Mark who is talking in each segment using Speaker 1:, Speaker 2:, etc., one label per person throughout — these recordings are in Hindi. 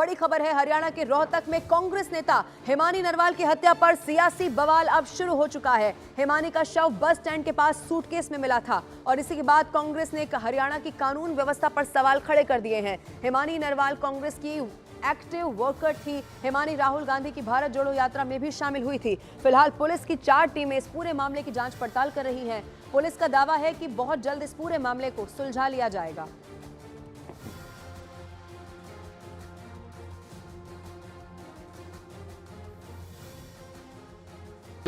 Speaker 1: बड़ी खबर है। हरियाणा के रोहतक में कांग्रेस नेता हिमानी नरवाल की हत्या पर सियासी बवाल अब शुरू हो चुका है। हिमानी का शव बस स्टैंड के पास सूटकेस में मिला था और इसी के बाद कांग्रेस ने हरियाणा की कानून व्यवस्था पर सवाल खड़े कर दिए हैं। हिमानी नरवाल कांग्रेस की एक्टिव वर्कर थी। हिमानी राहुल गांधी की भारत जोड़ो यात्रा में भी शामिल हुई थी। फिलहाल पुलिस की 4 टीमें इस पूरे मामले की जांच पड़ताल कर रही हैं। पुलिस का दावा है कि बहुत जल्द इस पूरे मामले को सुलझा लिया जाएगा।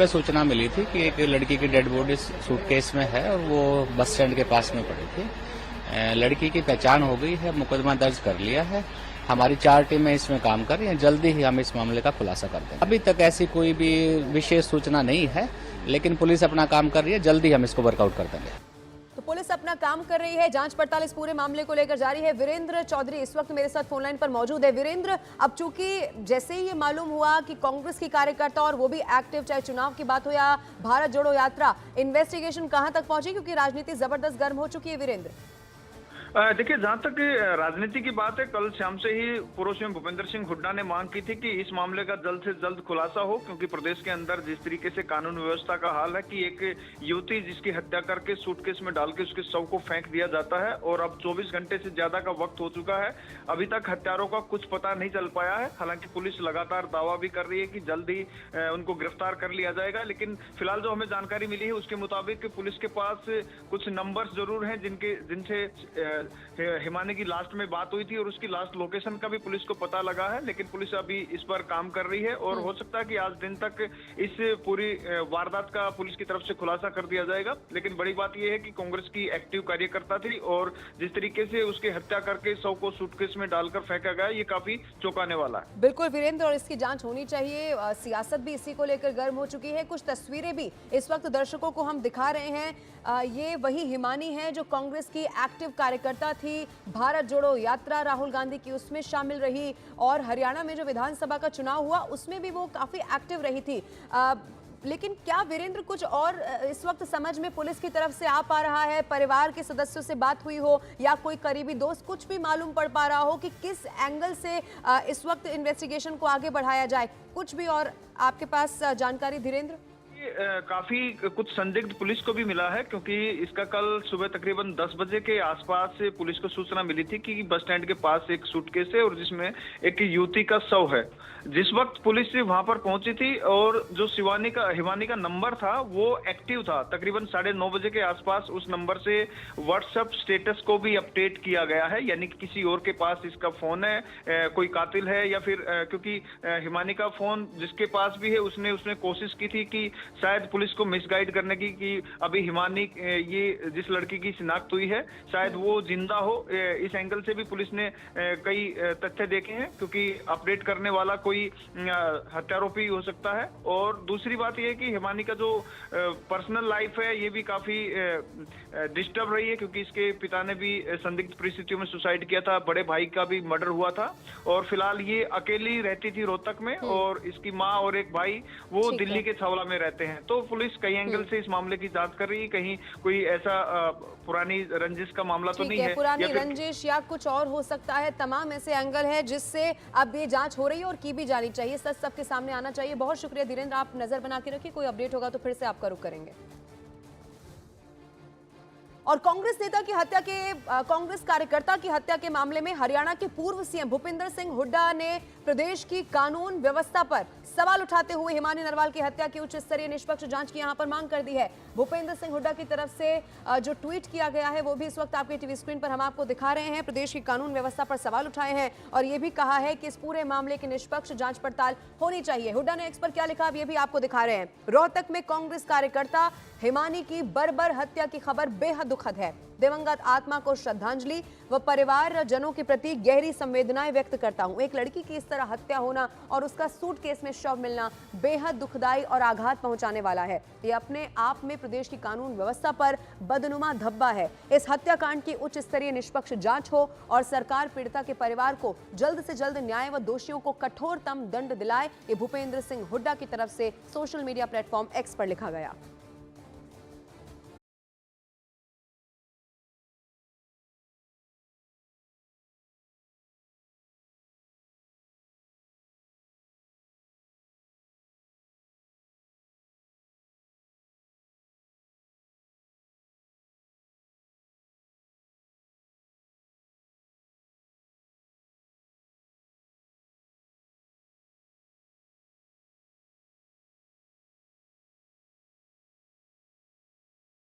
Speaker 2: सूचना मिली थी कि एक लड़की की डेड बॉडी सूटकेस में है और वो बस स्टैंड के पास में पड़ी थी। लड़की की पहचान हो गई है, मुकदमा दर्ज कर लिया है। हमारी 4 टीमें इसमें काम कर रही हैं। जल्दी ही हम इस मामले का खुलासा कर देंगे। अभी तक ऐसी कोई भी विशेष सूचना नहीं है, लेकिन पुलिस अपना काम कर रही है। जल्दी हम इसको वर्कआउट कर देंगे।
Speaker 1: तो पुलिस अपना काम कर रही है, जांच पड़ताल इस पूरे मामले को लेकर जारी है। वीरेंद्र चौधरी इस वक्त मेरे साथ फोन लाइन पर मौजूद है। वीरेंद्र, अब चूंकि जैसे ही ये मालूम हुआ कि कांग्रेस की कार्यकर्ता और वो भी एक्टिव, चाहे चुनाव की बात हो या भारत जोड़ो यात्रा, इन्वेस्टिगेशन कहां तक पहुंची, क्योंकि राजनीति जबरदस्त गर्म हो चुकी है वीरेंद्र?
Speaker 3: देखिए, जहां तक राजनीति की बात है, कल शाम से ही पूर्व सीएम भूपेंद्र सिंह हुड्डा ने मांग की थी कि इस मामले का जल्द से जल्द खुलासा हो, क्योंकि प्रदेश के अंदर जिस तरीके से कानून व्यवस्था का हाल है कि एक युवती जिसकी हत्या करके सूटकेस में डाल के उसके शव को फेंक दिया जाता है और अब 24 घंटे से ज्यादा का वक्त हो चुका है, अभी तक हत्यारों का कुछ पता नहीं चल पाया है। हालांकि पुलिस लगातार दावा भी कर रही है कि जल्द ही उनको गिरफ्तार कर लिया जाएगा, लेकिन फिलहाल जो हमें जानकारी मिली है उसके मुताबिक पुलिस के पास कुछ नंबर्स जरूर हैं जिनसे हिमानी की लास्ट में बात हुई थी और उसकी लास्ट लोकेशन का भी पुलिस को पता लगा है। लेकिन पुलिस अभी इस पर काम कर रही है और हो सकता है कि आज दिन तक इस पूरी वारदात का पुलिस की तरफ से खुलासा कर दिया जाएगा। लेकिन बड़ी बात यह है कि कांग्रेस की एक्टिव कार्यकर्ता थी और जिस तरीके से उसकी हत्या करके शव को सूटकेस में डालकर फेंका गया, ये काफी चौंकाने वाला है।
Speaker 1: बिल्कुल वीरेंद्र, और इसकी जांच होनी चाहिए। सियासत भी इसी को लेकर गर्म हो चुकी है। कुछ तस्वीरें भी इस वक्त दर्शकों को हम दिखा रहे हैं। ये वही हिमानी है जो कांग्रेस की एक्टिव कार्यकर्ता थी, भारत जोड़ो यात्रा राहुल गांधी की उसमें शामिल रही और हरियाणा में जो विधानसभा का चुनाव हुआ उसमें भी वो काफी एक्टिव रही थी। लेकिन क्या वीरेंद्र कुछ और इस वक्त समझ में पुलिस की तरफ से आ पा रहा है? परिवार के सदस्यों से बात हुई हो या कोई करीबी दोस्त, कुछ भी मालूम पड़ पा रहा हो कि किस एंगल से इस वक्त इन्वेस्टिगेशन को आगे बढ़ाया जाए? कुछ भी और आपके पास जानकारी धीरेन्द्र?
Speaker 3: काफी कुछ संदिग्ध पुलिस को भी मिला है, क्योंकि इसका कल सुबह तकरीबन 10 बजे के आसपास पुलिस को सूचना मिली थी कि बस स्टैंड के पास एक सूटकेस है और जिसमें एक युवती का शव है। जिस वक्त पुलिस वहां पर पहुंची थी और जो हिमानी का नंबर था वो एक्टिव था, तकरीबन 9:30 बजे के आसपास उस नंबर से व्हाट्सएप स्टेटस को भी अपडेट किया गया है, यानी कि किसी और के पास इसका फोन है, कोई कातिल है या फिर क्योंकि हिमानी का फोन जिसके पास भी है उसने कोशिश की थी कि शायद पुलिस को मिसगाइड करने की कि अभी हिमानी ये जिस लड़की की शिनाख्त हुई है शायद वो जिंदा हो। इस एंगल से भी पुलिस ने कई तथ्य देखे हैं, क्योंकि अपडेट करने वाला कोई हत्यारोपी हो सकता है। और दूसरी बात यह है कि हिमानी का जो पर्सनल लाइफ है ये भी काफी डिस्टर्ब रही है, क्योंकि इसके पिता ने भी संदिग्ध परिस्थितियों में सुसाइड किया था, बड़े भाई का भी मर्डर हुआ था और फिलहाल ये अकेली रहती थी रोहतक में और इसकी माँ और एक भाई वो दिल्ली के छावला में रहते हैं। तो पुलिस कई एंगल से इस मामले की जांच कर रही है, कहीं कोई ऐसा पुरानी रंजिश का मामला तो नहीं है,
Speaker 1: पुरानी रंजिश या कुछ और हो सकता है। तमाम ऐसे एंगल है जिससे अब ये जांच हो रही है और की भी जानी चाहिए, सच सबके सामने आना चाहिए। बहुत शुक्रिया धीरेन्द्र, आप नजर बना के रखिए, कोई अपडेट होगा तो फिर से आपका रुख करेंगे। और कांग्रेस नेता की हत्या के कांग्रेस कार्यकर्ता की हत्या के मामले में हरियाणा के पूर्व सीएम भूपेंद्र सिंह हुड्डा ने प्रदेश की कानून व्यवस्था पर सवाल उठाते हुए हिमानी नरवाल की हत्या की उच्च स्तरीय निष्पक्ष जांच की यहां पर मांग कर दी है। भूपेंद्र सिंह हुड्डा की तरफ से जो ट्वीट किया गया है वो भी इस वक्त आपके टीवी स्क्रीन पर हम आपको दिखा रहे हैं। प्रदेश की कानून व्यवस्था पर सवाल उठाए हैं और ये भी कहा है कि इस पूरे मामले की निष्पक्ष जांच पड़ताल होनी चाहिए। हुड्डा ने एक्स पर क्या लिखा, अब ये भी आपको दिखा रहे हैं। रोहतक में कांग्रेस कार्यकर्ता हिमानी की बर्बर हत्या की खबर बेहद दुखद है। दिवंगत आत्मा को श्रद्धांजलि व परिवार जनों के प्रति गहरी संवेदनाएं व्यक्त करता हूं। एक लड़की की इस तरह हत्या होना और उसका सूटकेस में शव मिलना बेहद दुखदाई और आघात पहुंचाने वाला है। ये अपने आप में प्रदेश की कानून व्यवस्था पर बदनुमा धब्बा है। इस हत्याकांड की उच्च स्तरीय निष्पक्ष जांच हो और सरकार पीड़िता के परिवार को जल्द से जल्द न्याय व दोषियों को कठोरतम दंड दिलाए। ये भूपेंद्र सिंह हुड्डा की तरफ से सोशल मीडिया प्लेटफॉर्म एक्स पर लिखा गया।